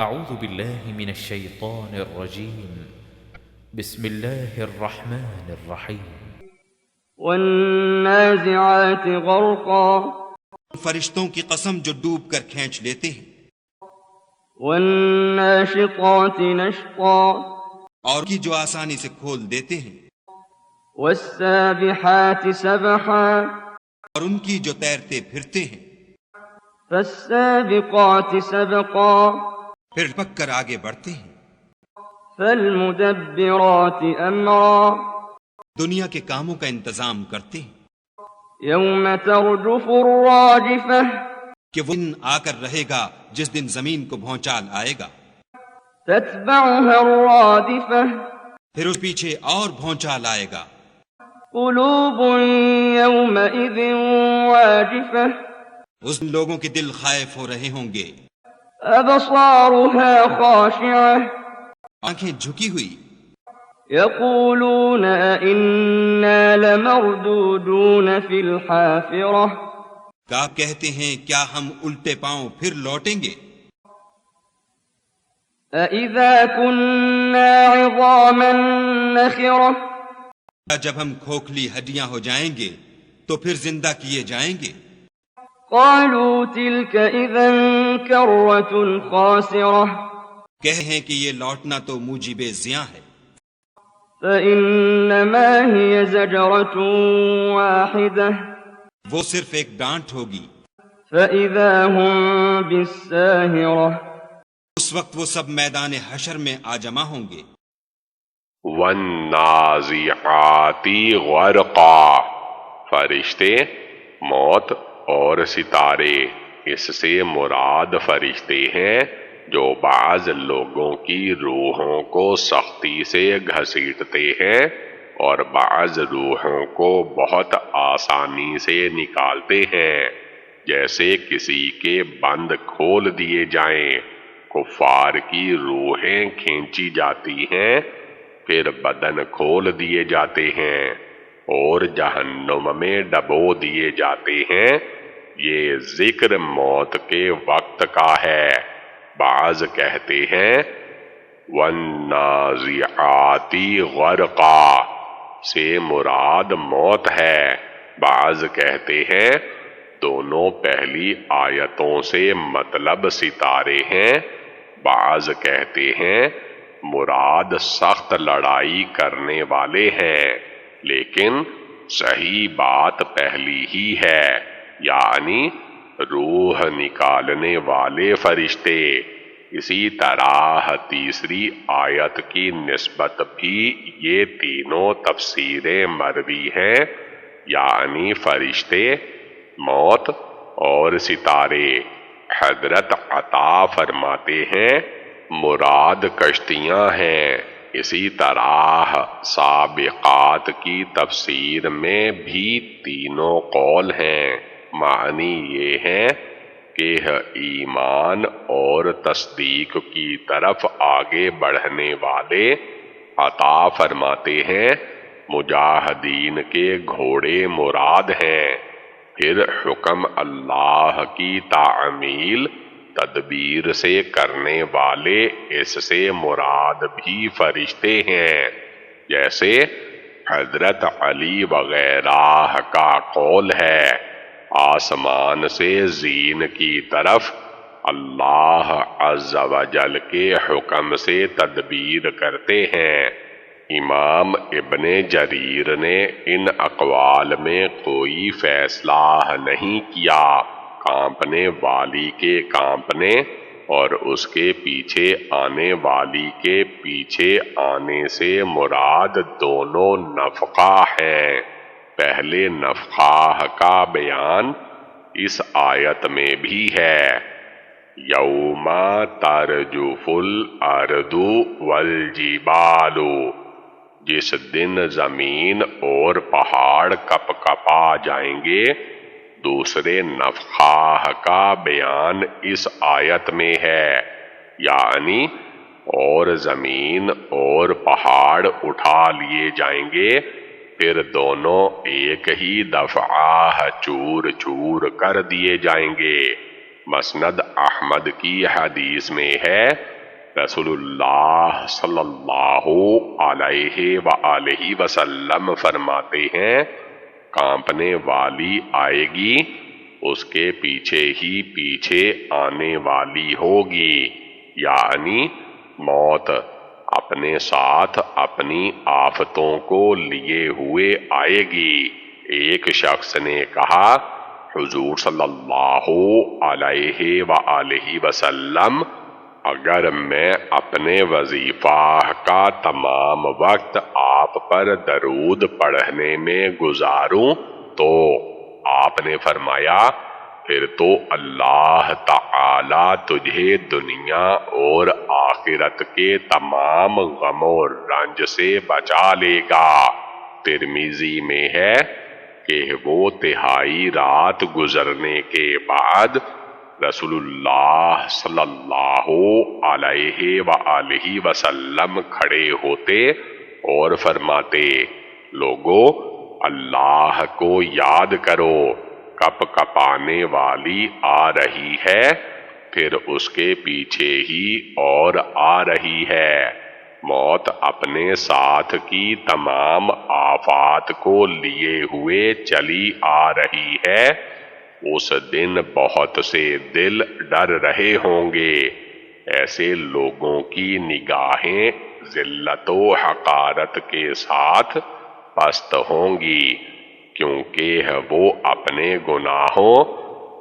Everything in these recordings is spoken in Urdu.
أعوذ بالله من الشيطان الرجيم. بسم الله الرحمن الرحيم. والنازعات غرقا فرشتوں کی قسم جو ڈوب کر کھینچ لیتے ہیں، والناشطات نشطا اور کی جو آسانی سے کھول دیتے ہیں، والسابحات سبحا اور ان کی جو تیرتے پھرتے ہیں، فالسابقات سبقا پھر پک کر آگے بڑھتے ہیں، فالمدبرات امرا دنیا کے کاموں کا انتظام کرتے ہیں يوم ترجف الراجفة کہ وہ دن آ کر رہے گا جس دن زمین کو بھونچال آئے گا، تتبعها الرادفة پھر اس پیچھے اور بھونچال آئے گا، قلوب يومئذ واجفة اس دن لوگوں کے دل خائف ہو رہے ہوں گے، أبصارها خاشعة آنکھیں جھکی ہوئی، يقولون أئنا لمردودون في الحافرة کیا کہتے ہیں کیا ہم الٹے پاؤں پھر لوٹیں گے؟ أئذا كنا عظاما نخرة جب ہم کھوکھلی ہڈیاں ہو جائیں گے تو پھر زندہ کیے جائیں گے، قالوا تلك إذا كرة خاسرة کہے ہیں کہ یہ لوٹنا تو موجب زیاں ہے، فإنما هي زجرة واحدة وہ صرف ایک ڈانٹ ہوگی، فإذا هم بالساهرة اس وقت وہ سب میدان حشر میں آ جمع ہوں گے۔ والنازعات غرقا، فرشتے، موت اور ستارے، اس سے مراد فرشتے ہیں جو بعض لوگوں کی روحوں کو سختی سے گھسیٹتے ہیں اور بعض روحوں کو بہت آسانی سے نکالتے ہیں، جیسے کسی کے بند کھول دیے جائیں۔ کفار کی روحیں کھینچی جاتی ہیں، پھر بدن کھول دیے جاتے ہیں اور جہنم میں ڈبو دیے جاتے ہیں۔ یہ ذکر موت کے وقت کا ہے۔ بعض کہتے ہیں والنازعات غرقا سے مراد موت ہے، بعض کہتے ہیں دونوں پہلی آیتوں سے مطلب ستارے ہیں، بعض کہتے ہیں مراد سخت لڑائی کرنے والے ہیں، لیکن صحیح بات پہلی ہی ہے، یعنی روح نکالنے والے فرشتے۔ اسی طرح تیسری آیت کی نسبت بھی یہ تینوں تفسیریں مروی ہیں، یعنی فرشتے، موت اور ستارے۔ حضرت عطا فرماتے ہیں مراد کشتیاں ہیں۔ اسی طرح سابقات کی تفسیر میں بھی تینوں قول ہیں، معنی یہ ہے کہ ایمان اور تصدیق کی طرف آگے بڑھنے والے۔ عطا فرماتے ہیں مجاہدین کے گھوڑے مراد ہیں، پھر حکم اللہ کی تعمیل تدبیر سے کرنے والے، اس سے مراد بھی فرشتے ہیں، جیسے حضرت علی وغیرہ کا قول ہے۔ آسمان سے زین کی طرف اللہ عز و جل کے حکم سے تدبیر کرتے ہیں۔ امام ابن جریر نے ان اقوال میں کوئی فیصلہ نہیں کیا۔ کانپنے والی کے کانپنے اور اس کے پیچھے آنے والی کے پیچھے آنے سے مراد دونوں نفخہ ہیں۔ پہلے نفخہ کا بیان اس آیت میں بھی ہے، یوم ترجف الارض والجبال، جس دن زمین اور پہاڑ کپ کپا جائیں گے۔ دوسرے نفخہ کا بیان اس آیت میں ہے، یعنی اور زمین اور پہاڑ اٹھا لیے جائیں گے، پھر دونوں ایک ہی دفعہ چور چور کر دیے جائیں گے۔ مسند احمد کی حدیث میں ہے، رسول اللہ صلی اللہ علیہ وآلہ وسلم فرماتے ہیں، کانپنے والی آئے گی، اس کے پیچھے ہی پیچھے آنے والی ہوگی، یعنی موت اپنے ساتھ اپنی آفتوں کو لیے ہوئے آئے گی۔ ایک شخص نے کہا، حضور صلی اللہ علیہ وآلہ وسلم، اگر میں اپنے وظیفہ کا تمام وقت آپ پر درود پڑھنے میں گزاروں تو؟ آپ نے فرمایا، پھر تو اللہ تعالی تجھے دنیا اور آخرت کے تمام غم و رنج سے بچا لے گا۔ ترمذی میں ہے کہ وہ تہائی رات گزرنے کے بعد رسول اللہ صلی اللہ علیہ وآلہ وسلم کھڑے ہوتے اور فرماتے، لوگو اللہ کو یاد کرو، کپ کپانے والی آ رہی ہے، پھر اس کے پیچھے ہی اور آ رہی ہے۔ موت اپنے ساتھ کی تمام آفات کو لیے ہوئے چلی آ رہی ہے۔ اس دن بہت سے دل ڈر رہے ہوں گے، ایسے لوگوں کی نگاہیں ذلت و حقارت کے ساتھ پست ہوں گی، کیونکہ وہ اپنے گناہوں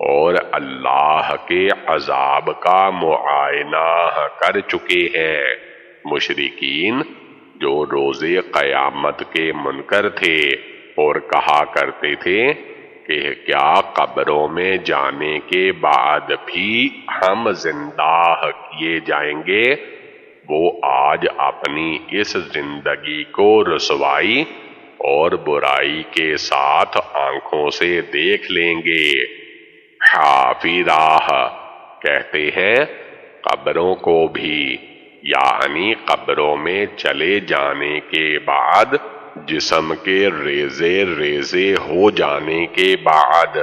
اور اللہ کے عذاب کا معائنہ کر چکے ہیں۔ مشرکین جو روز قیامت کے منکر تھے اور کہا کرتے تھے کہ کیا قبروں میں جانے کے بعد بھی ہم زندہ کیے جائیں گے، وہ آج اپنی اس زندگی کو رسوائی اور برائی کے ساتھ آنکھوں سے دیکھ لیں گے۔ حافظہ کہتے ہیں قبروں کو بھی، یعنی قبروں میں چلے جانے کے بعد، جسم کے ریزے ریزے ہو جانے کے بعد،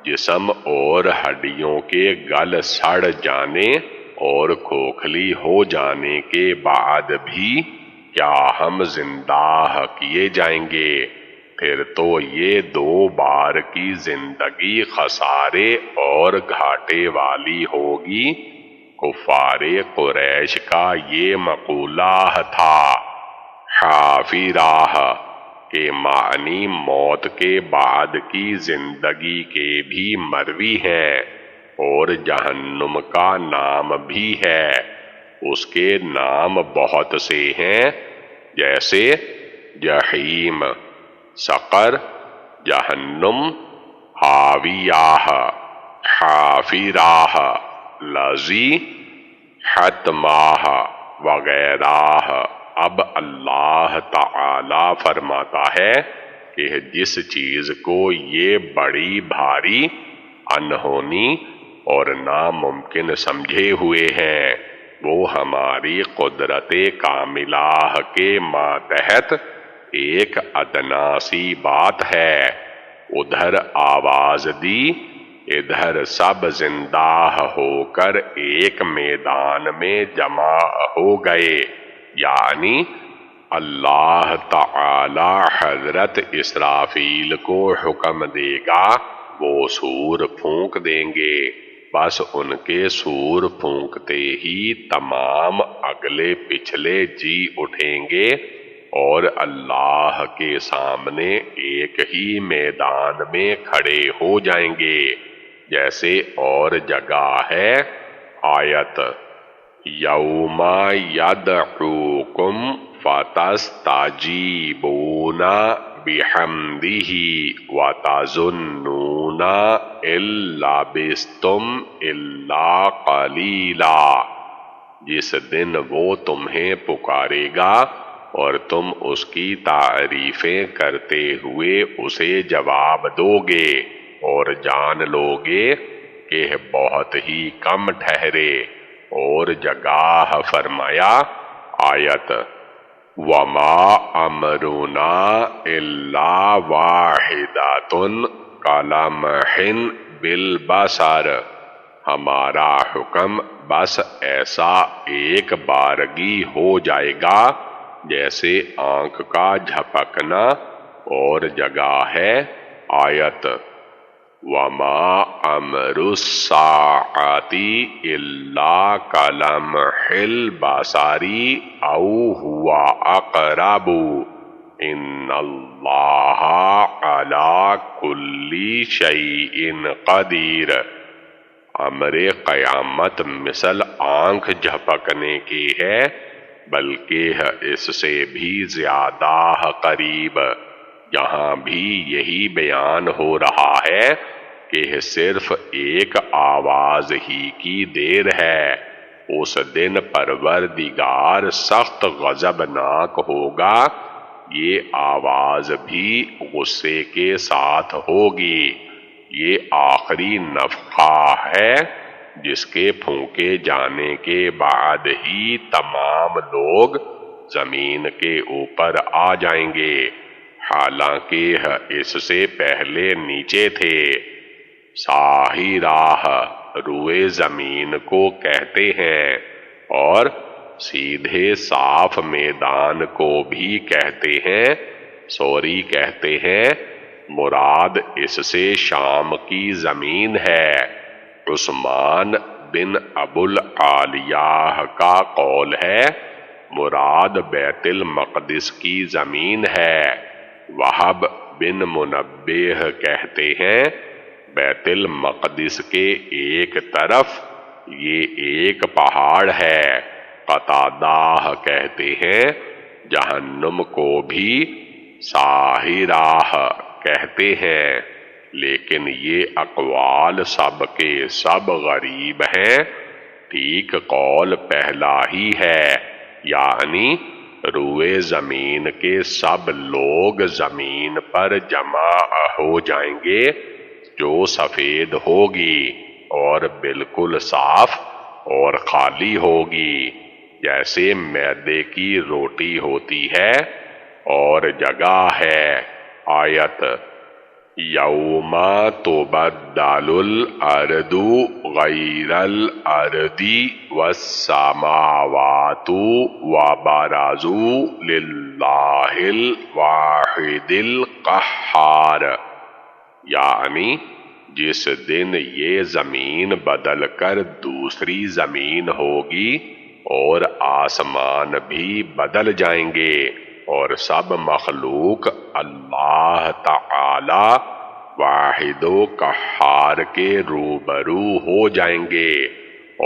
جسم اور ہڈیوں کے گل سڑ جانے اور کھوکھلی ہو جانے کے بعد بھی کیا ہم زندہ کیے جائیں گے؟ پھر تو یہ 2 بار کی زندگی خسارے اور گھاٹے والی ہوگی۔ کفار قریش کا یہ مقولہ تھا۔ حافظہ کے معنی موت کے بعد کی زندگی کے بھی مروی ہیں، اور جہنم کا نام بھی ہے، اس کے نام بہت سے ہیں، جیسے جحیم، سقر، جہنم، حاویہ، حافظہ، لظی، حتمہ وغیرہ۔ اب اللہ تعالی فرماتا ہے کہ جس چیز کو یہ بڑی بھاری، انہونی اور ناممکن سمجھے ہوئے ہیں، وہ ہماری قدرت کاملہ کے ماتحت ایک ادنا سی بات ہے۔ ادھر آواز دی، ادھر سب زندہ ہو کر ایک میدان میں جمع ہو گئے، یعنی اللہ تعالی حضرت اسرافیل کو حکم دے گا، وہ سور پھونک دیں گے، بس ان کے سور پھونکتے ہی تمام اگلے پچھلے جی اٹھیں گے اور اللہ کے سامنے ایک ہی میدان میں کھڑے ہو جائیں گے۔ جیسے اور جگہ ہے آیت، یوم یدعوکم فتستجیبون بحمدہ وتظنون ان لبثتم الا قلیلا۔ جس دن وہ تمہیں پکارے گا اور تم اس کی تعریفیں کرتے ہوئے اسے جواب دو گے اور جان لو گے کہ بہت ہی کم ٹھہرے۔ اور جگہ فرمایا آیت، وَمَا أَمْرُنَا إِلَّا وَاحِدَةٌ كَلَمْحٍ بِالْبَصَرِ ہمارا حکم بس ایسا ایک بارگی ہو جائے گا جیسے آنکھ کا جھپکنا، اور جگہ ہے آیت وَمَا أَمْرُ السَّاعَةِ إِلَّا كَلَمْحِ الْبَصَرِ أَوْ هُوَ أَقْرَبُ إِنَّ اللَّهَ عَلَى كُلِّ شَيْءٍ قَدِيرٌ۔ امر قیامت مثل آنکھ جھپکنے کی ہے، بلکہ اس سے بھی زیادہ قریب۔ یہاں بھی یہی بیان ہو رہا ہے کہ صرف ایک آواز ہی کی دیر ہے۔ اس دن پروردگار سخت غضبناک ہوگا، یہ آواز بھی غصے کے ساتھ ہوگی۔ یہ آخری نفخہ ہے جس کے پھونکے جانے کے بعد ہی تمام لوگ زمین کے اوپر آ جائیں گے، حالانکہ اس سے پہلے نیچے تھے۔ ساہی راہ روئے زمین کو کہتے ہیں، اور سیدھے صاف میدان کو بھی کہتے ہیں، سوری کہتے ہیں۔ مراد اس سے شام کی زمین ہے۔ عثمان بن ابو العالیہ کا قول ہے مراد بیت المقدس کی زمین ہے۔ وہب بن منبہ کہتے ہیں بیت المقدس کے ایک طرف یہ ایک پہاڑ ہے۔ قتادہ کہتے ہیں جہنم کو بھی ساہی راہ کہتے ہیں، لیکن یہ اقوال سب کے سب غریب ہیں۔ ٹھیک قول پہلا ہی ہے، یعنی روئے زمین کے سب لوگ زمین پر جمع ہو جائیں گے جو سفید ہوگی اور بالکل صاف اور خالی ہوگی، جیسے میدے کی روٹی ہوتی ہے۔ اور جگہ ہے آیت یوم تبدل الارض غیر الارض والسماوات وبرزوا للہ الواحد القہار، یعنی جس دن یہ زمین بدل کر دوسری زمین ہوگی اور آسمان بھی بدل جائیں گے، اور سب مخلوق اللہ تعالی واحد و قہار کے روبرو ہو جائیں گے۔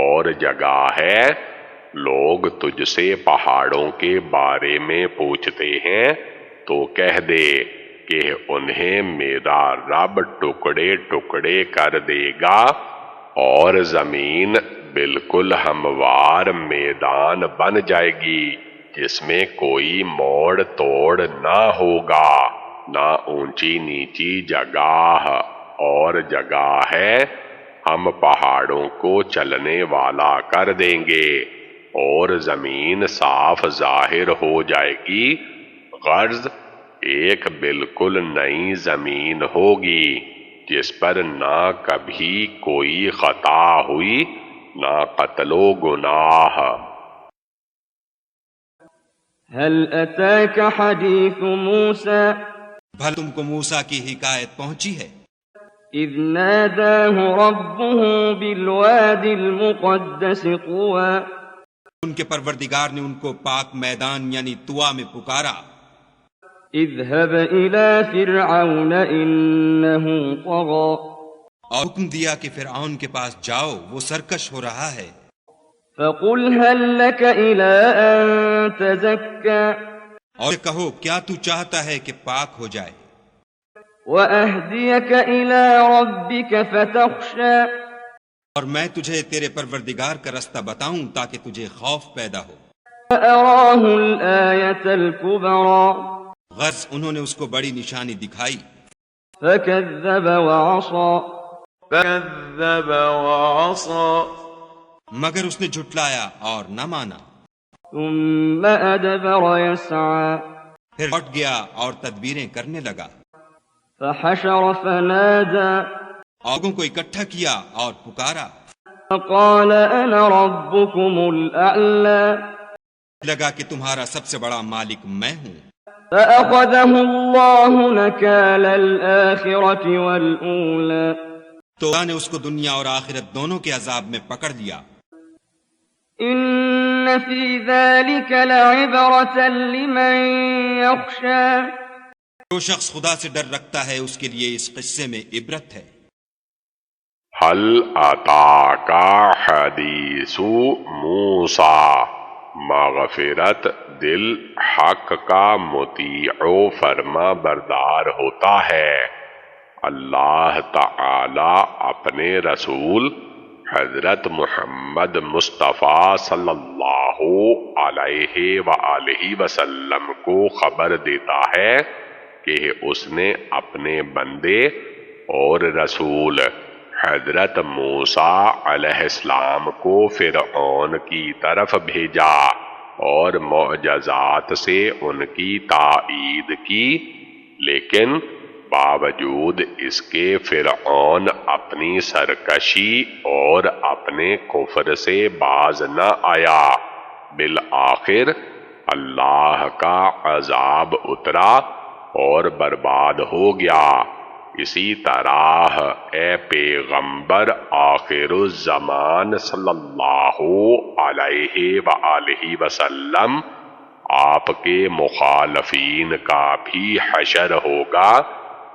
اور جگہ ہے لوگ تجھ سے پہاڑوں کے بارے میں پوچھتے ہیں تو کہہ دے کہ انہیں میرا رب ٹکڑے ٹکڑے کر دے گا، اور زمین بالکل ہموار میدان بن جائے گی جس میں کوئی موڑ توڑ نہ ہوگا، نہ اونچی نیچی جگہ۔ اور جگہ ہے ہم پہاڑوں کو چلنے والا کر دیں گے اور زمین صاف ظاہر ہو جائے گی، غرض ایک بالکل نئی زمین ہوگی جس پر نہ کبھی کوئی خطا ہوئی نہ قتل و گناہ۔ هل أتاك حديث موسى بھل تم کو موسیٰ کی حکایت پہنچی ہے؟ إذ ناداه ربه بالواد المقدس طوى ان کے پروردگار نے ان کو پاک میدان یعنی طوا میں پکارا، اذهب إلى فرعون إنه طغى اور حکم دیا کہ فرعون کے پاس جاؤ، وہ سرکش ہو رہا ہے۔ فقل هل لك إلى أن تزكى اور کہو کیا تو چاہتا ہے کہ پاک ہو جائے، وأهديك إلى ربك فتخشى اور میں تجھے تیرے پروردگار کا رستہ بتاؤں تاکہ تجھے خوف پیدا ہو۔ فأراه الآية الكبرى غرض انہوں نے اس کو بڑی نشانی دکھائی، فكذب وعصى مگر اس نے جھٹلایا اور نہ مانا، ثم أدبر يسعى پھر لوٹ گیا اور تدبیریں کرنے لگا، فحشر فنادى لوگوں کو اکٹھا کیا اور پکارا، فقال أنا ربكم الأعلى لگا کہ تمہارا سب سے بڑا مالک میں ہوں۔ فأخذه الله نكال الآخرة والأولى تو اللہ نے اس کو دنیا اور آخرت دونوں کے عذاب میں پکڑ لیا۔ إن في ذلك لعبرة لمن يخشى جو شخص خدا سے ڈر رکھتا ہے اس کے لیے اس قصے میں عبرت ہے۔ هل اتاک حدیث موسیٰ، مغفرت دل حق کا مطیع و فرما بردار ہوتا ہے۔ اللہ تعالی اپنے رسول حضرت محمد مصطفیٰ صلی اللہ علیہ وآلہ وسلم کو خبر دیتا ہے کہ اس نے اپنے بندے اور رسول حضرت موسیٰ علیہ السلام کو فرعون کی طرف بھیجا اور معجزات سے ان کی تائید کی، لیکن باوجود اس کے فرعون اپنی سرکشی اور اپنے کفر سے باز نہ آیا۔ بالآخر اللہ کا عذاب اترا اور برباد ہو گیا۔ اسی طرح اے پیغمبر آخر الزمان صلی اللہ علیہ وآلہ وسلم، آپ کے مخالفین کا بھی حشر ہوگا،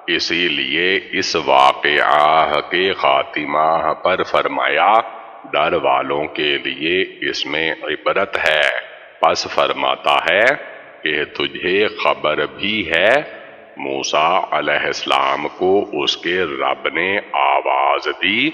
اسی لیے اس واقعہ کے خاتمہ پر فرمایا ڈر والوں کے لیے اس میں عبرت ہے۔ پس فرماتا ہے کہ تجھے خبر بھی ہے موسیٰ علیہ السلام کو اس کے رب نے آواز دی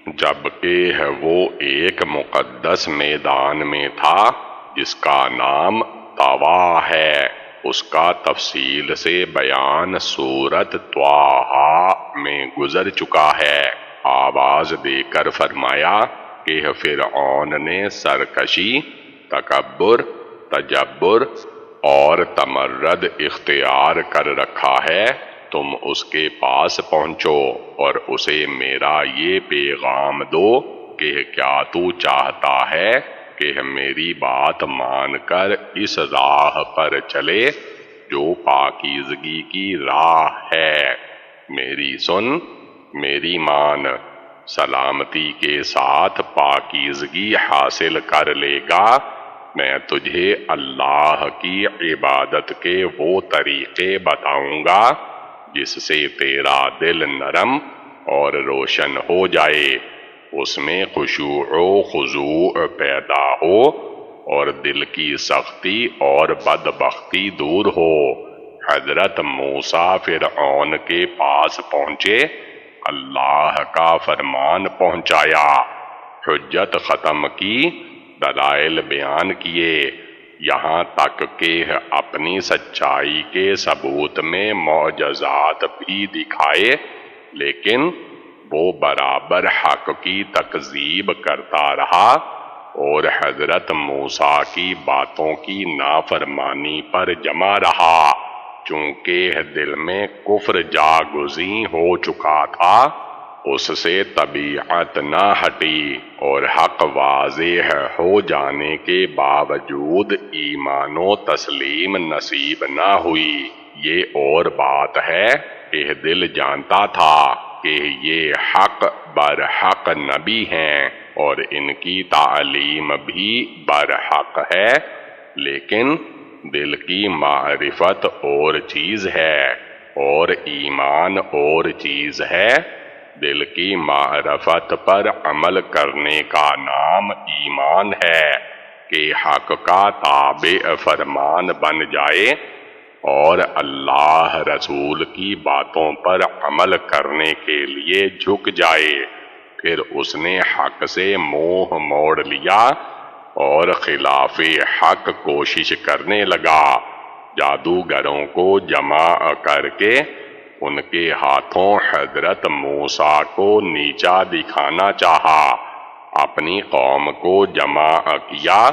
جبکہ وہ ایک مقدس میدان میں تھا جس کا نام طوا ہے۔ اس کا تفصیل سے بیان سورت طٰہٰ میں گزر چکا ہے۔ آواز دے کر فرمایا کہ فرعون نے سرکشی، تکبر، تجبر اور تمرد اختیار کر رکھا ہے، تم اس کے پاس پہنچو اور اسے میرا یہ پیغام دو کہ کیا تو چاہتا ہے کہ میری بات مان کر اس راہ پر چلے جو پاکیزگی کی راہ ہے۔ میری سن، میری مان، سلامتی کے ساتھ پاکیزگی حاصل کر لے گا۔ میں تجھے اللہ کی عبادت کے وہ طریقے بتاؤں گا جس سے تیرا دل نرم اور روشن ہو جائے، اس میں خشوع و خضوع پیدا ہو اور دل کی سختی اور بدبختی دور ہو۔ حضرت موسیٰ فرعون کے پاس پہنچے، اللہ کا فرمان پہنچایا، حجت ختم کی، دلائل بیان کیے، یہاں تک کہ اپنی سچائی کے ثبوت میں معجزات بھی دکھائے، لیکن وہ برابر حق کی تکذیب کرتا رہا اور حضرت موسیٰ کی باتوں کی نافرمانی پر جمع رہا۔ چونکہ دل میں کفر جاگزیں ہو چکا تھا، اس سے طبیعت نہ ہٹی اور حق واضح ہو جانے کے باوجود ایمان و تسلیم نصیب نہ ہوئی۔ یہ اور بات ہے کہ دل جانتا تھا کہ یہ حق برحق نبی ہیں اور ان کی تعلیم بھی برحق ہے، لیکن دل کی معرفت اور چیز ہے اور ایمان اور چیز ہے۔ دل کی معرفت پر عمل کرنے کا نام ایمان ہے کہ حق کا تابع فرمان بن جائے اور اللہ رسول کی باتوں پر عمل کرنے کے لیے جھک جائے۔ پھر اس نے حق سے منہ موڑ لیا اور خلاف حق کوشش کرنے لگا، جادوگروں کو جمع کر کے ان کے ہاتھوں حضرت موسیٰ کو نیچا دکھانا چاہا، اپنی قوم کو جمع کیا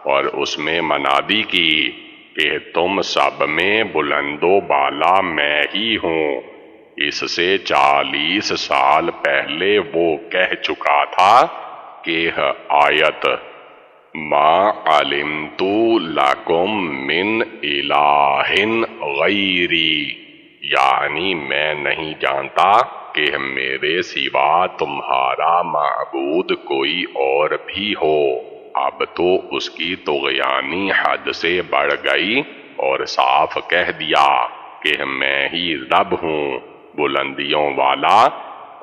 اور اس میں منادی کی کہ تم سب میں بلند و بالا میں ہی ہوں۔ اس سے 40 سال پہلے وہ کہہ چکا تھا کہ آیت ما علمت لکم من الہ غیری، یعنی میں نہیں جانتا کہ میرے سوا تمہارا معبود کوئی اور بھی ہو۔ اب تو اس کی طغیانی حد سے بڑھ گئی اور صاف کہہ دیا کہ میں ہی رب ہوں، بلندیوں والا،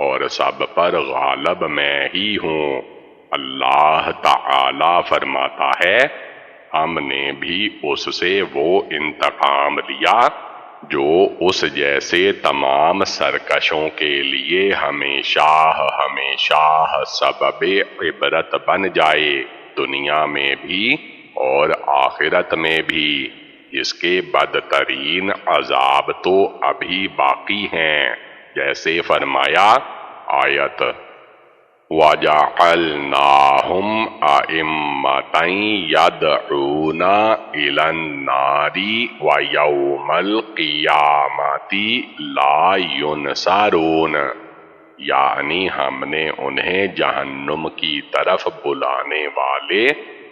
اور سب پر غالب میں ہی ہوں۔ اللہ تعالی فرماتا ہے ہم نے بھی اس سے وہ انتقام لیا جو اس جیسے تمام سرکشوں کے لیے ہمیشہ سبب عبرت بن جائے، دنیا میں بھی اور آخرت میں بھی۔ اس کے بدترین عذاب تو ابھی باقی ہیں، جیسے فرمایا آیت وَجَعَلْنَاهُمْ أَئِمَّةً يَدْعُونَ إِلَى النَّارِ وَيَوْمَ الْقِيَامَةِ لَا يُنصَرُونَ، یعنی ہم نے انہیں جہنم کی طرف بلانے والے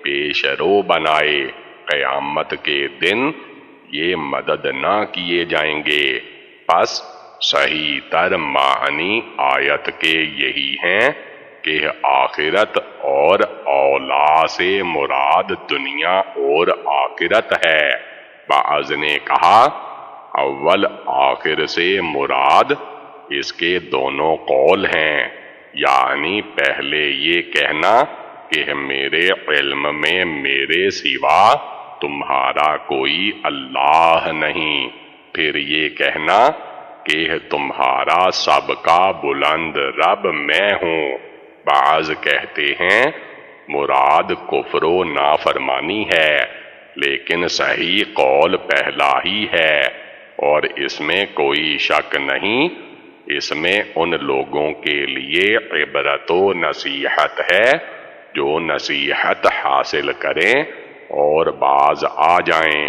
پیش رو بنائے، قیامت کے دن یہ مدد نہ کیے جائیں گے۔ پس صحیح تر معنی آیت کے یہی ہیں کہ آخرت اور اولا سے مراد دنیا اور آخرت ہے۔ بعض نے کہا اول آخر سے مراد اس کے دونوں قول ہیں، یعنی پہلے یہ کہنا کہ میرے علم میں میرے سوا تمہارا کوئی اللہ نہیں، پھر یہ کہنا کہ تمہارا سب کا بلند رب میں ہوں۔ بعض کہتے ہیں مراد کفر و نافرمانی ہے، لیکن صحیح قول پہلا ہی ہے، اور اس میں کوئی شک نہیں، اس میں ان لوگوں کے لیے عبرت و نصیحت ہے جو نصیحت حاصل کریں اور باز آ جائیں۔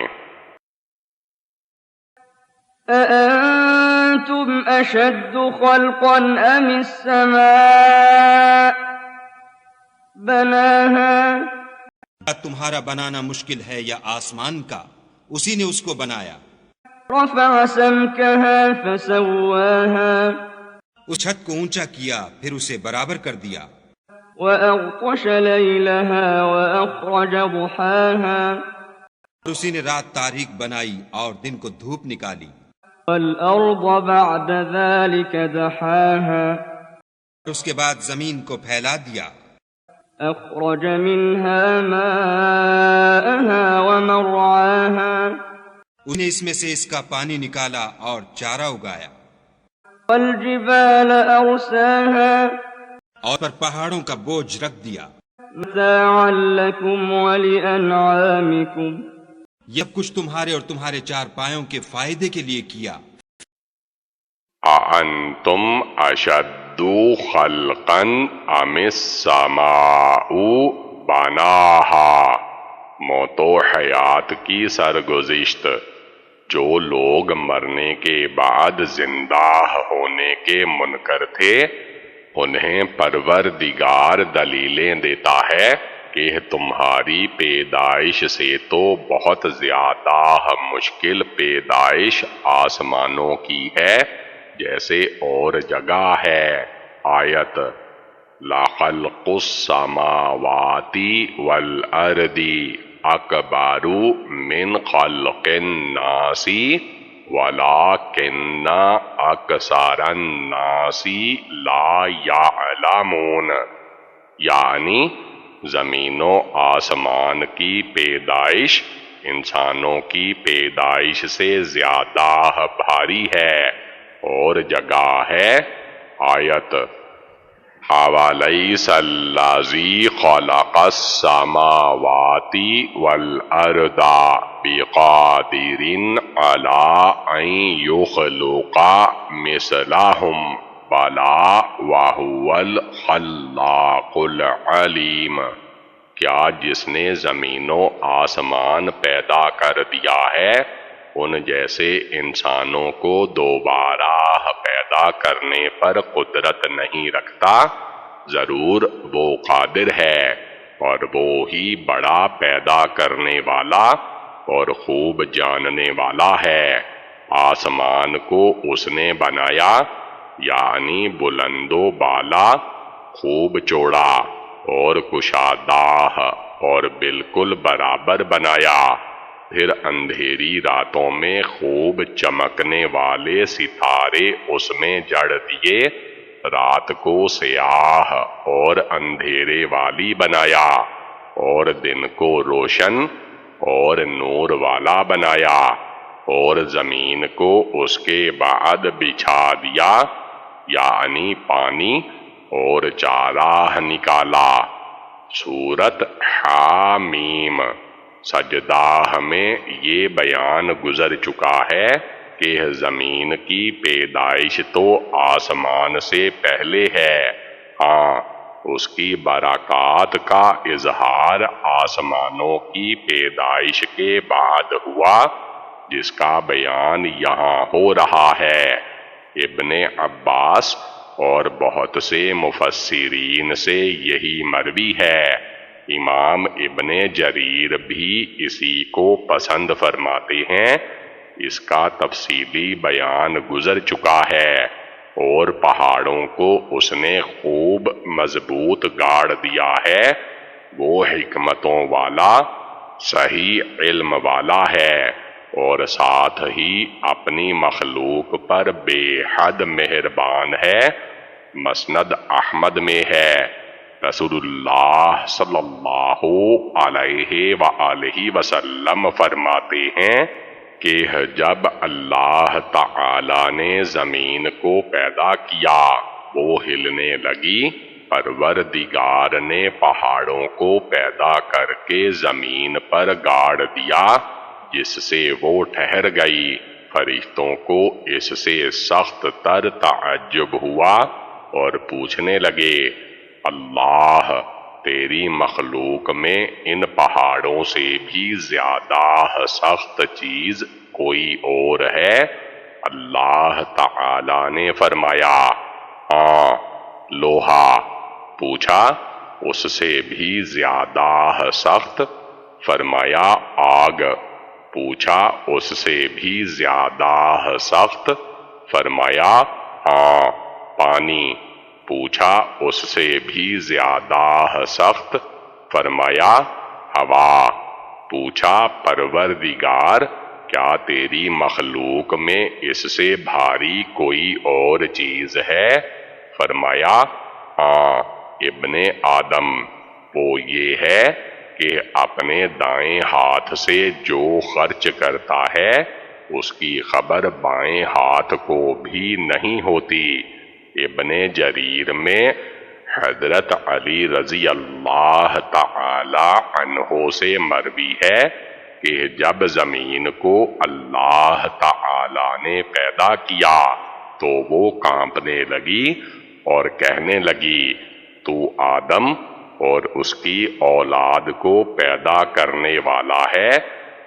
أأنتم أشد خلقا أم السماء بناها تمہارا بنانا مشکل ہے یا آسمان کا؟ اسی نے اس کو بنایا۔ رفع سمكها فسواها اس چھت کو اونچا کیا پھر اسے برابر کر دیا۔ وأغطش ليلها وأخرج ضحاها اسی نے رات تاریک بنائی اور دن کو دھوپ نکالی۔ والأرض بعد ذلك دحاها اس کے بعد زمین کو پھیلا دیا۔ أخرج منها ماءها ومرعاها اس نے اس میں سے اس کا پانی نکالا اور چارہ اگایا۔ والجبال أرساها اور پر پہاڑوں کا بوجھ رکھ دیا۔ متاعا لكم ولأنعامكم یہ کچھ تمہارے اور تمہارے چار پایوں کے فائدے کے لیے کیا۔ أَأَنْتُمْ أَشَدُّ خَلْقًا أَمِ السَّمَاءُ بَنَاهَا، موت و حیات کی سرگزشت۔ جو لوگ مرنے کے بعد زندہ ہونے کے منکر تھے، انہیں پروردگار دلیلیں دیتا ہے کہ تمہاری پیدائش سے تو بہت زیادہ مشکل پیدائش آسمانوں کی ہے جیسے اور جگہ ہے۔ آیت لَخَلْقُ السَّمَاوَاتِ وَالْأَرْضِ أَكْبَرُ مِنْ خَلْقِ النَّاسِ وَلَكِنَّ أَكْثَرَ النَّاسِ لَا يَعْلَمُونَ، یعنی زمین و آسمان کی پیدائش انسانوں کی پیدائش سے زیادہ بھاری ہے اور جگہ ہے۔ آیت أَوَلَيْسَ الَّذِي خَلَقَ السَّمَاوَاتِ وَالْأَرْضَ بِقَادِرٍ عَلَىٰ أَن يُخْلِقَ مِثْلَهُمْ بَلَىٰ وَهُوَ الْخَلَّاقُ الْعَلِيمُ، کیا جس نے زمین و آسمان پیدا کر دیا ہے ان جیسے انسانوں کو دوبارہ پیدا کرنے پر قدرت نہیں رکھتا؟ ضرور وہ قادر ہے اور وہ ہی بڑا پیدا کرنے والا اور خوب جاننے والا ہے۔ آسمان کو اس نے بنایا، یعنی بلند و بالا، خوب چوڑا اور کشادہ اور بالکل برابر بنایا۔ پھر اندھیری راتوں میں خوب چمکنے والے ستارے اس میں جڑ دیے، رات کو سیاہ اور اندھیرے والی بنایا اور دن کو روشن اور نور والا بنایا، اور زمین کو اس کے بعد بچھا دیا، یعنی پانی اور چارہ نکالا۔ سورت حامیم۔ سجدہ میں یہ بیان گزر چکا ہے کہ زمین کی پیدائش تو آسمان سے پہلے ہے، ہاں اس کی برکات کا اظہار آسمانوں کی پیدائش کے بعد ہوا، جس کا بیان یہاں ہو رہا ہے۔ ابن عباس اور بہت سے مفسرین سے یہی مروی ہے۔ امام ابن جریر بھی اسی کو پسند فرماتے ہیں۔ اس کا تفصیلی بیان گزر چکا ہے۔ اور پہاڑوں کو اس نے خوب مضبوط گاڑ دیا ہے، وہ حکمتوں والا، صحیح علم والا ہے، اور ساتھ ہی اپنی مخلوق پر بے حد مہربان ہے۔ مسند احمد میں ہے، رسول اللہ صلی اللہ علیہ وآلہ وسلم فرماتے ہیں کہ جب اللہ تعالی نے زمین کو پیدا کیا، وہ ہلنے لگی، پروردگار نے پہاڑوں کو پیدا کر کے زمین پر گاڑ دیا، جس سے وہ ٹھہر گئی۔ فرشتوں کو اس سے سخت تر تعجب ہوا اور پوچھنے لگے، اللہ، تیری مخلوق میں ان پہاڑوں سے بھی زیادہ سخت چیز کوئی اور ہے؟ اللہ تعالی نے فرمایا، ہاں، لوہا۔ پوچھا، اس سے بھی زیادہ سخت؟ فرمایا، آگ۔ پوچھا، اس سے بھی زیادہ سخت؟ فرمایا، ہاں، پانی۔ پوچھا، اس سے بھی زیادہ سخت؟ فرمایا، ہوا۔ پوچھا، پروردگار، کیا تیری مخلوق میں اس سے بھاری کوئی اور چیز ہے؟ فرمایا، ہاں ابن آدم، وہ یہ ہے کہ اپنے دائیں ہاتھ سے جو خرچ کرتا ہے، اس کی خبر بائیں ہاتھ کو بھی نہیں ہوتی۔ ابن جریر میں حضرت علی رضی اللہ تعالی عنہ سے مروی ہے کہ جب زمین کو اللہ تعالی نے پیدا کیا تو وہ کانپنے لگی اور کہنے لگی، تو آدم اور اس کی اولاد کو پیدا کرنے والا ہے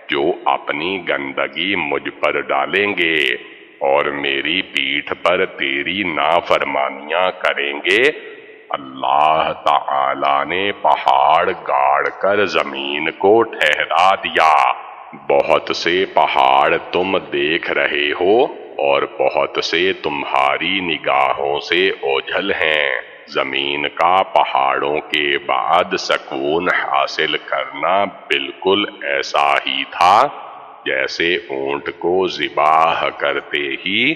جو اپنی گندگی مجھ پر ڈالیں گے اور میری پیٹھ پر تیری نافرمانیاں کریں گے۔ اللہ تعالی نے پہاڑ گاڑ کر زمین کو ٹھہرا دیا۔ بہت سے پہاڑ تم دیکھ رہے ہو اور بہت سے تمہاری نگاہوں سے اوجھل ہیں۔ زمین کا پہاڑوں کے بعد سکون حاصل کرنا بالکل ایسا ہی تھا جیسے اونٹ کو ذبح کرتے ہی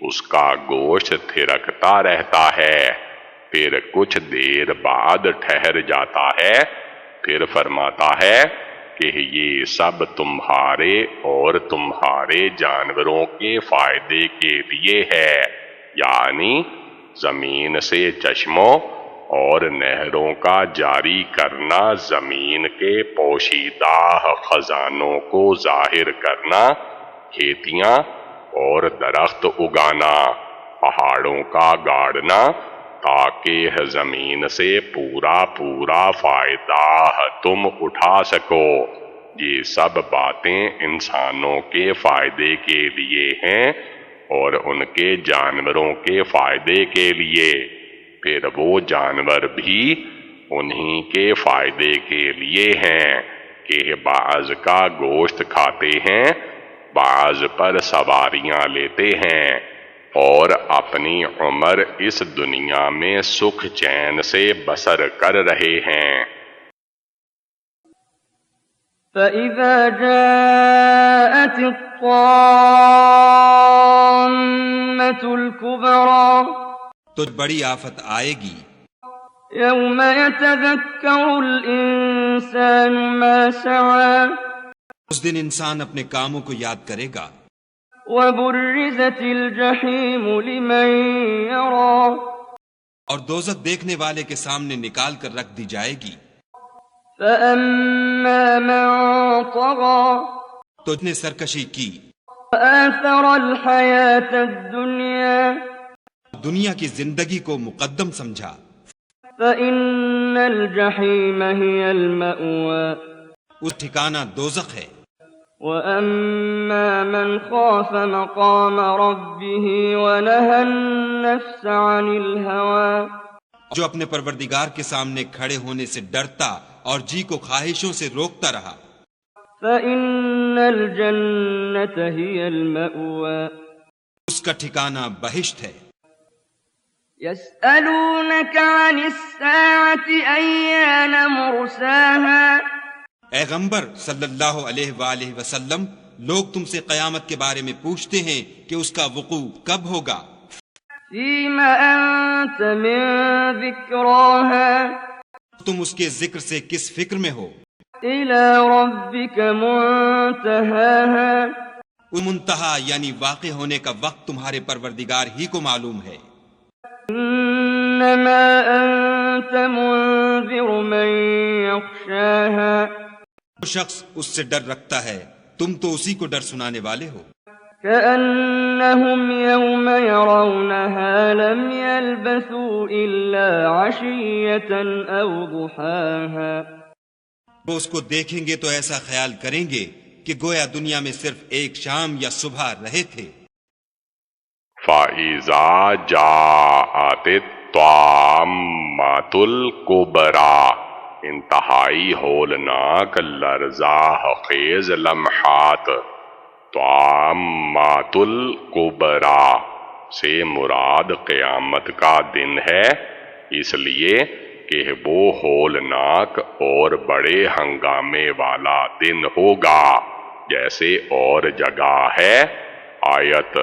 اس کا گوشت تھرکتا رہتا ہے، پھر کچھ دیر بعد ٹھہر جاتا ہے، پھر فرماتا ہے کہ یہ سب تمہارے اور تمہارے جانوروں کے فائدے کے لیے ہے، یعنی زمین سے چشموں اور نہروں کا جاری کرنا، زمین کے پوشیدہ خزانوں کو ظاہر کرنا، کھیتیاں اور درخت اگانا، پہاڑوں کا گاڑنا تاکہ زمین سے پورا فائدہ تم اٹھا سکو۔ یہ سب باتیں انسانوں کے فائدے کے لیے ہیں اور ان کے جانوروں کے فائدے کے لیے۔ پھر وہ جانور بھی انہی کے فائدے کے لیے ہیں کہ بعض کا گوشت کھاتے ہیں، بعض پر سواریاں لیتے ہیں اور اپنی عمر اس دنیا میں سکھ چین سے بسر کر رہے ہیں۔ فَإِذَا جَاءَتِ الطَّامَّةُ الْكُبْرَى تو بڑی آفت آئے گی، يَوْمَ يَتَذَكَّرُ الْإِنسَانُ مَا سَعَى اس دن انسان اپنے کاموں کو یاد کرے گا، وَبُرِّزَتِ الْجَحِيمُ لِمَن يَرَى اور دوزخ دیکھنے والے کے سامنے نکال کر رکھ دی جائے گی۔ فَأَمَّا مَن طَغَى تو اس نے سرکشی کی، وَآثَرَ الْحَيَاةَ الدُّنْيَا دنیا کی زندگی کو مقدم سمجھا، فَإِنَّ الْجَحِيمَ هِيَ الْمَأْوَى اس ٹھکانہ دوزخ ہے۔ وَأَمَّا مَنْ خَافَ مَقَامَ رَبِّهِ وَنَهَى النَّفْسَ عَنِ الْهَوَى جو اپنے پروردگار کے سامنے کھڑے ہونے سے ڈرتا اور جی کو خواہشوں سے روکتا رہا، فَإِنَّ الْجَنَّةَ هِيَ الْمَأْوَى اس کا ٹھکانہ بہشت ہے۔ يَسْأَلُونَكَ عَنِ السَّاعَةِ أَيَّانَ مُرْسَاهَا اے غمبر صلی اللہ علیہ وآلہ وسلم، لوگ تم سے قیامت کے بارے میں پوچھتے ہیں کہ اس کا وقوع کب ہوگا۔ فِيمَ أَنْتَ مِنْ ذِكْرَاهَا تم اس کے ذکر سے کس فکر میں ہو؟ إِلَى رَبِّكَ مُنْتَهَاهَا منتہا یعنی واقع ہونے کا وقت تمہارے پروردگار ہی کو معلوم ہے۔ إِنَّمَا أَنْتَ مُنْذِرُ مَنْ يَخْشَاهَا جو شخص اس سے ڈر رکھتا ہے تم تو اسی کو ڈر سنانے والے ہو۔ كَأَنَّهُمْ يَوْمَ يَرَوْنَهَا لَمْ يَلْبَثُوا إِلَّا عَشِيَّةً أَوْ ضُحَاهَا وہ اس کو دیکھیں گے تو ایسا خیال کریں گے کہ گویا دنیا میں صرف ایک شام یا صبح رہے تھے۔ فَإِذَا جَاءَتِ الطَّامَّةُ الْكُبْرَى انتہائی ہولناک لرزہ خیز لمحات۔ طامۃ الکبریٰ سے مراد قیامت کا دن ہے، اس لیے کہ وہ ہولناک اور بڑے ہنگامے والا دن ہوگا، جیسے اور جگہ ہے آیت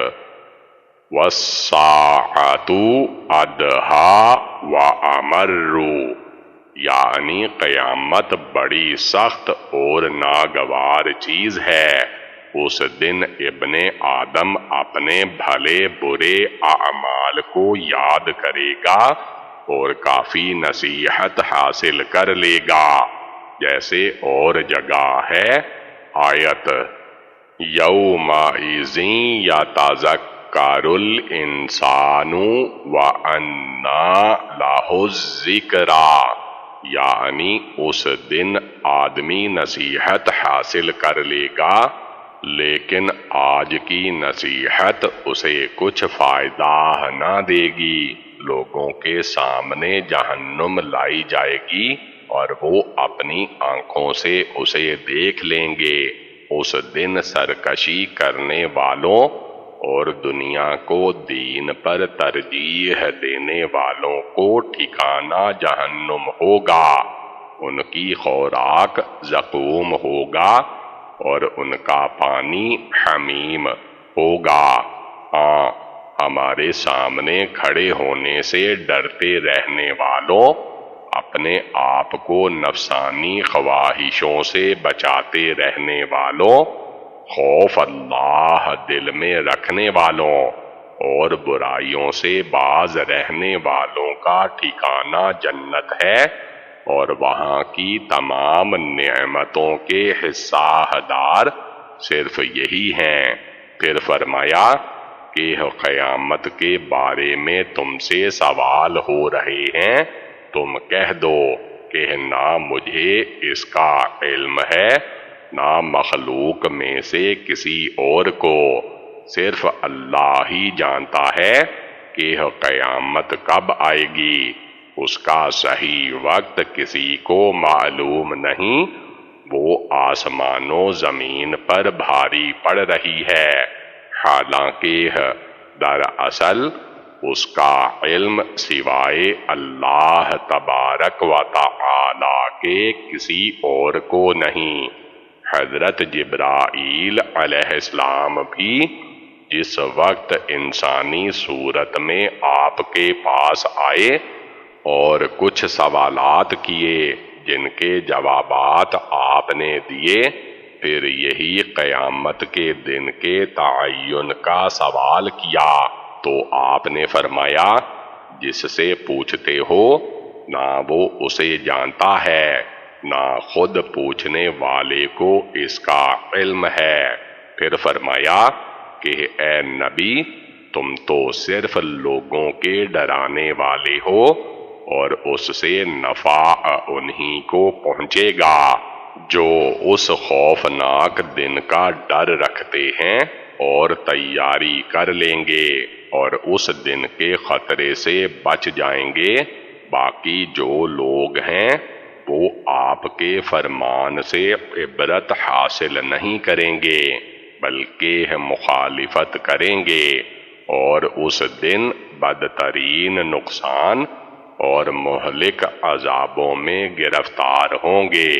وَالسَّاعَةُ أَدْهَى وَأَمَرُّ، یعنی قیامت بڑی سخت اور ناگوار چیز ہے۔ اس دن ابن آدم اپنے بھلے برے اعمال کو یاد کرے گا اور کافی نصیحت حاصل کر لے گا، جیسے اور جگہ ہے آیت یومئذ یتذکر الانسان وانى لہ الذکریٰ، یعنی اس دن آدمی نصیحت حاصل کر لے گا لیکن آج کی نصیحت اسے کچھ فائدہ نہ دے گی۔ لوگوں کے سامنے جہنم لائی جائے گی اور وہ اپنی آنکھوں سے اسے دیکھ لیں گے۔ اس دن سرکشی کرنے والوں اور دنیا کو دین پر ترجیح دینے والوں کو ٹھکانہ جہنم ہوگا، ان کی خوراک زقوم ہوگا اور ان کا پانی حمیم ہوگا۔ ہاں، ہمارے سامنے کھڑے ہونے سے ڈرتے رہنے والوں، اپنے آپ کو نفسانی خواہشوں سے بچاتے رہنے والوں، خوف اللہ دل میں رکھنے والوں اور برائیوں سے باز رہنے والوں کا ٹھکانہ جنت ہے اور وہاں کی تمام نعمتوں کے حصہ دار صرف یہی ہیں۔ پھر فرمایا کہ قیامت کے بارے میں تم سے سوال ہو رہے ہیں، تم کہہ دو کہ نہ مجھے اس کا علم ہے نہ مخلوق میں سے کسی اور کو، صرف اللہ ہی جانتا ہے کہ قیامت کب آئے گی، اس کا صحیح وقت کسی کو معلوم نہیں، وہ آسمان و زمین پر بھاری پڑ رہی ہے، حالانکہ دراصل اس کا علم سوائے اللہ تبارک و تعالی کے کسی اور کو نہیں۔ حضرت جبرائیل علیہ السلام بھی جس وقت انسانی صورت میں آپ کے پاس آئے اور کچھ سوالات کیے جن کے جوابات آپ نے دیے، پھر یہی قیامت کے دن کے تعین کا سوال کیا تو آپ نے فرمایا جس سے پوچھتے ہو نہ وہ اسے جانتا ہے نہ خود پوچھنے والے کو اس کا علم ہے۔ پھر فرمایا کہ اے نبی تم تو صرف لوگوں کے ڈرانے والے ہو اور اس سے نفع انہی کو پہنچے گا جو اس خوفناک دن کا ڈر رکھتے ہیں اور تیاری کر لیں گے اور اس دن کے خطرے سے بچ جائیں گے۔ باقی جو لوگ ہیں وہ آپ کے فرمان سے عبرت حاصل نہیں کریں گے بلکہ مخالفت کریں گے، اور اس دن بدترین نقصان اور مہلک عذابوں میں گرفتار ہوں گے۔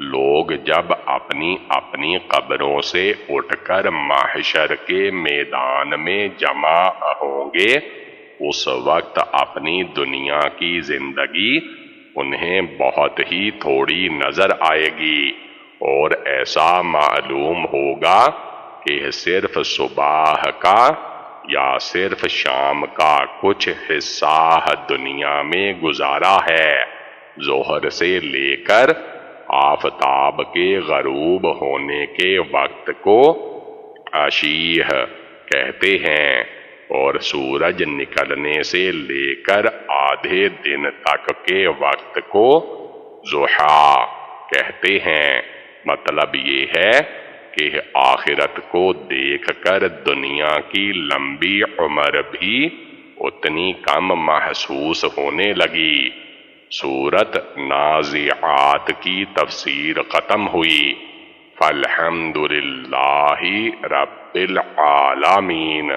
لوگ جب اپنی اپنی قبروں سے اٹھ کر محشر کے میدان میں جمع ہوں گے، اس وقت اپنی دنیا کی زندگی انہیں بہت ہی تھوڑی نظر آئے گی اور ایسا معلوم ہوگا کہ صرف صبح کا یا صرف شام کا کچھ حصہ دنیا میں گزارا ہے۔ ظہر سے لے کر آفتاب کے غروب ہونے کے وقت کو عشیہ کہتے ہیں اور سورج نکلنے سے لے کر آدھے دن تک کے وقت کو ضحیٰ کہتے ہیں۔ مطلب یہ ہے کہ آخرت کو دیکھ کر دنیا کی لمبی عمر بھی اتنی کم محسوس ہونے لگی۔ سورت نازعات کی تفسیر ختم ہوئی۔ فالحمدللہ رب العالمین۔